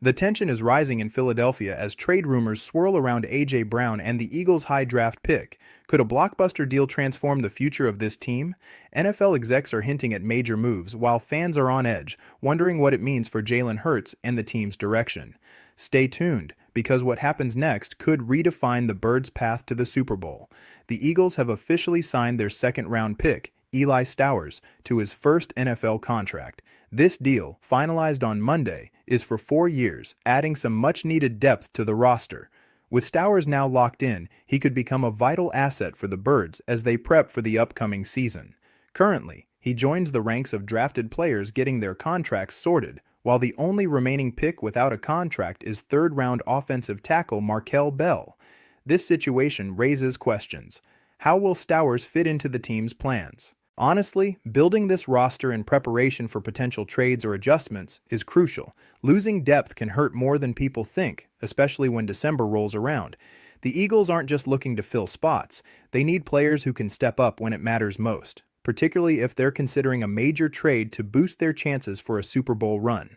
The tension is rising in Philadelphia as trade rumors swirl around A.J. Brown and the Eagles' high draft pick. Could a blockbuster deal transform the future of this team? NFL execs are hinting at major moves, while fans are on edge, wondering what it means for Jalen Hurts and the team's direction. Stay tuned, because what happens next could redefine the Birds' path to the Super Bowl. The Eagles have officially signed their second-round pick, Eli Stowers, to his first NFL contract. This deal, finalized on Monday, is for 4 years, adding some much-needed depth to the roster. With Stowers now locked in, he could become a vital asset for the Birds as they prep for the upcoming season. Currently, he joins the ranks of drafted players getting their contracts sorted, while the only remaining pick without a contract is third-round offensive tackle Markel Bell. This situation raises questions. How will Stowers fit into the team's plans? Honestly, building this roster in preparation for potential trades or adjustments is crucial. Losing depth can hurt more than people think, especially when December rolls around. The Eagles aren't just looking to fill spots, they need players who can step up when it matters most, particularly if they're considering a major trade to boost their chances for a Super Bowl run.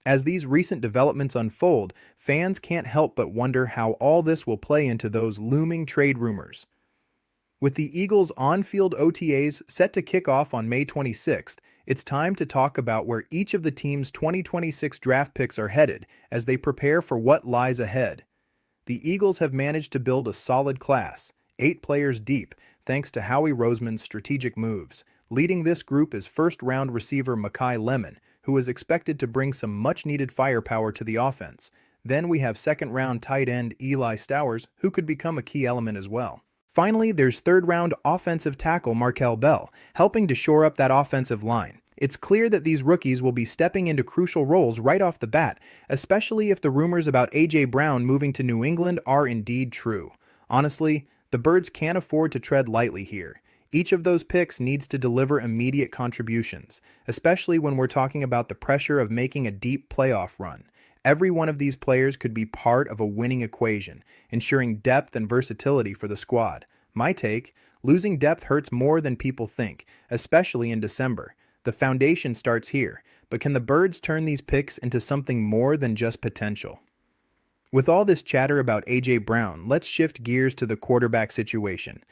As these recent developments unfold, fans can't help but wonder how all this will play into those looming trade rumors. With the Eagles' on-field OTAs set to kick off on May 26th, it's time to talk about where each of the team's 2026 draft picks are headed as they prepare for what lies ahead. The Eagles have managed to build a solid class, 8 players deep, thanks to Howie Roseman's strategic moves. Leading this group is first-round receiver Makai Lemon, who is expected to bring some much-needed firepower to the offense. Then we have second-round tight end Eli Stowers, who could become a key element as well. Finally, there's third-round offensive tackle Markel Bell, helping to shore up that offensive line. It's clear that these rookies will be stepping into crucial roles right off the bat, especially if the rumors about A.J. Brown moving to New England are indeed true. Honestly, the Birds can't afford to tread lightly here. Each of those picks needs to deliver immediate contributions, especially when we're talking about the pressure of making a deep playoff run. Every one of these players could be part of a winning equation, ensuring depth and versatility for the squad. My take: losing depth hurts more than people think, especially in December. The foundation starts here, but can the Birds turn these picks into something more than just potential? With all this chatter about A.J. Brown, let's shift gears to the quarterback situation.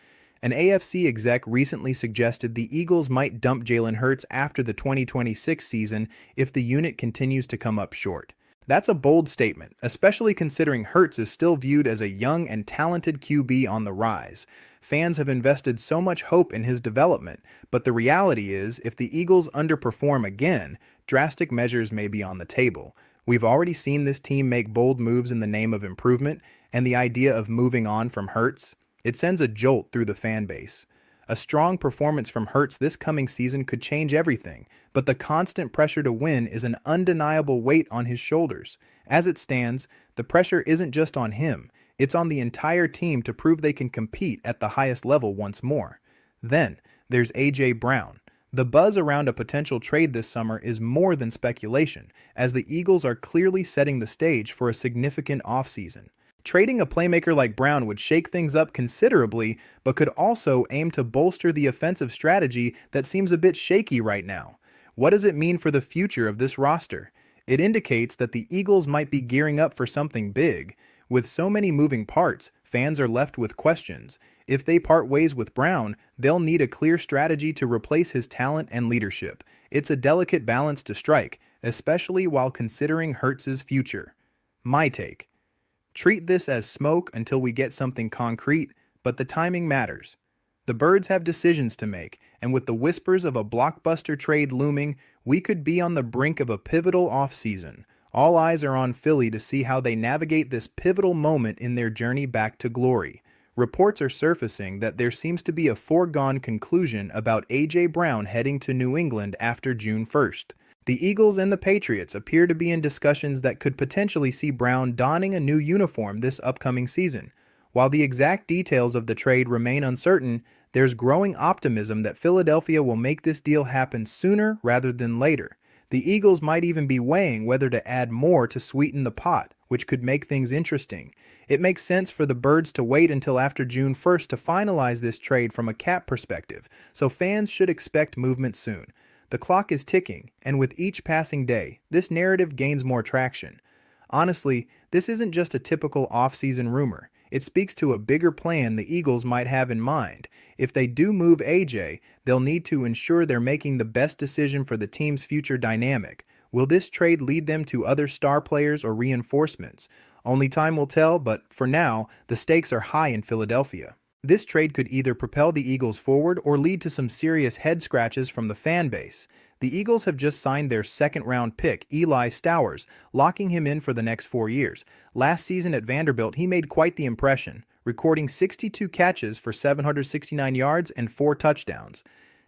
An AFC exec recently suggested the Eagles might dump Jalen Hurts after the 2026 season if the unit continues to come up short. That's a bold statement, especially considering Hurts is still viewed as a young and talented QB on the rise. Fans have invested so much hope in his development, but the reality is, if the Eagles underperform again, drastic measures may be on the table. We've already seen this team make bold moves in the name of improvement, and the idea of moving on from Hurts, it sends a jolt through the fan base. A strong performance from Hurts this coming season could change everything, but the constant pressure to win is an undeniable weight on his shoulders. As it stands, the pressure isn't just on him, it's on the entire team to prove they can compete at the highest level once more. Then, there's A.J. Brown. The buzz around a potential trade this summer is more than speculation, as the Eagles are clearly setting the stage for a significant offseason. Trading a playmaker like Brown would shake things up considerably, but could also aim to bolster the offensive strategy that seems a bit shaky right now. What does it mean for the future of this roster? It indicates that the Eagles might be gearing up for something big. With so many moving parts, fans are left with questions. If they part ways with Brown, they'll need a clear strategy to replace his talent and leadership. It's a delicate balance to strike, especially while considering Hurts's future. My take: treat this as smoke until we get something concrete, but the timing matters. The Birds have decisions to make, and with the whispers of a blockbuster trade looming, we could be on the brink of a pivotal offseason. All eyes are on Philly to see how they navigate this pivotal moment in their journey back to glory. Reports are surfacing that there seems to be a foregone conclusion about A.J. Brown heading to New England after June 1st. The Eagles and the Patriots appear to be in discussions that could potentially see Brown donning a new uniform this upcoming season. While the exact details of the trade remain uncertain, there's growing optimism that Philadelphia will make this deal happen sooner rather than later. The Eagles might even be weighing whether to add more to sweeten the pot, which could make things interesting. It makes sense for the Birds to wait until after June 1st to finalize this trade from a cap perspective, so fans should expect movement soon. The clock is ticking, and with each passing day, this narrative gains more traction. Honestly, this isn't just a typical off-season rumor. It speaks to a bigger plan the Eagles might have in mind. If they do move AJ, they'll need to ensure they're making the best decision for the team's future dynamic. Will this trade lead them to other star players or reinforcements? Only time will tell, but for now, the stakes are high in Philadelphia. This trade could either propel the Eagles forward or lead to some serious head scratches from the fan base. The Eagles have just signed their second-round pick, Eli Stowers, locking him in for the next 4 years. Last season at Vanderbilt, he made quite the impression, recording 62 catches for 769 yards and 4 touchdowns.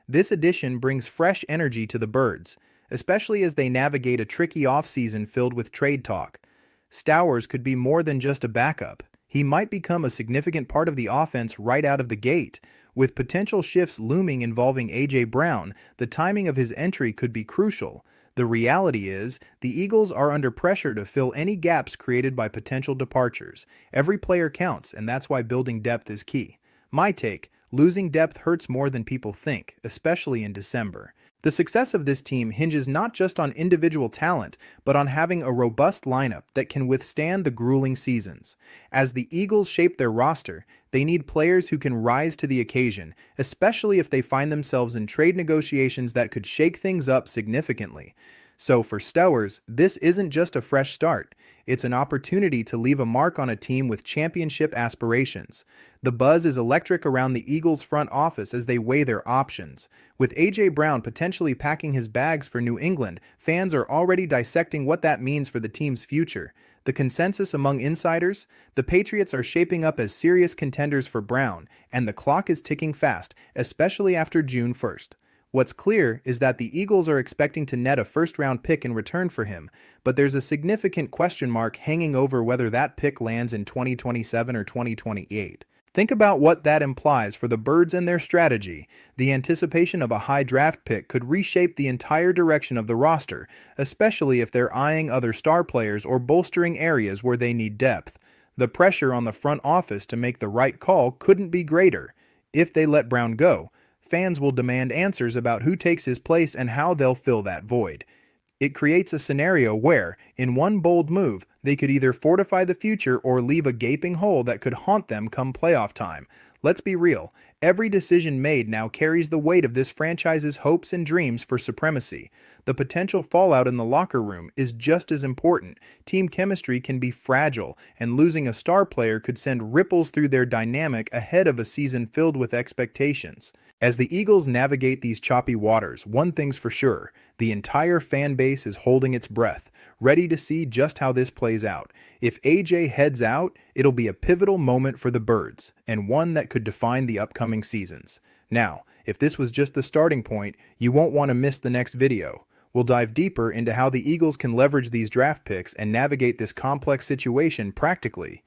This addition brings fresh energy to the Birds, especially as they navigate a tricky offseason filled with trade talk. Stowers could be more than just a backup. He might become a significant part of the offense right out of the gate. With potential shifts looming involving A.J. Brown, the timing of his entry could be crucial. The reality is, the Eagles are under pressure to fill any gaps created by potential departures. Every player counts, and that's why building depth is key. My take, losing depth hurts more than people think, especially in December. The success of this team hinges not just on individual talent, but on having a robust lineup that can withstand the grueling seasons. As the Eagles shape their roster, they need players who can rise to the occasion, especially if they find themselves in trade negotiations that could shake things up significantly. So for Stowers, this isn't just a fresh start. It's an opportunity to leave a mark on a team with championship aspirations. The buzz is electric around the Eagles' front office as they weigh their options. With A.J. Brown potentially packing his bags for New England, fans are already dissecting what that means for the team's future. The consensus among insiders? The Patriots are shaping up as serious contenders for Brown, and the clock is ticking fast, especially after June 1st. What's clear is that the Eagles are expecting to net a first-round pick in return for him, but there's a significant question mark hanging over whether that pick lands in 2027 or 2028. Think about what that implies for the Birds and their strategy. The anticipation of a high draft pick could reshape the entire direction of the roster, especially if they're eyeing other star players or bolstering areas where they need depth. The pressure on the front office to make the right call couldn't be greater. If they let Brown go, fans will demand answers about who takes his place and how they'll fill that void. It creates a scenario where, in one bold move, they could either fortify the future or leave a gaping hole that could haunt them come playoff time. Let's be real, every decision made now carries the weight of this franchise's hopes and dreams for supremacy. The potential fallout in the locker room is just as important. Team chemistry can be fragile, and losing a star player could send ripples through their dynamic ahead of a season filled with expectations. As the Eagles navigate these choppy waters, one thing's for sure, the entire fan base is holding its breath, ready to see just how this plays out. If AJ heads out, it'll be a pivotal moment for the Birds, and one that could define the upcoming seasons. Now, if this was just the starting point, you won't want to miss the next video. We'll dive deeper into how the Eagles can leverage these draft picks and navigate this complex situation practically.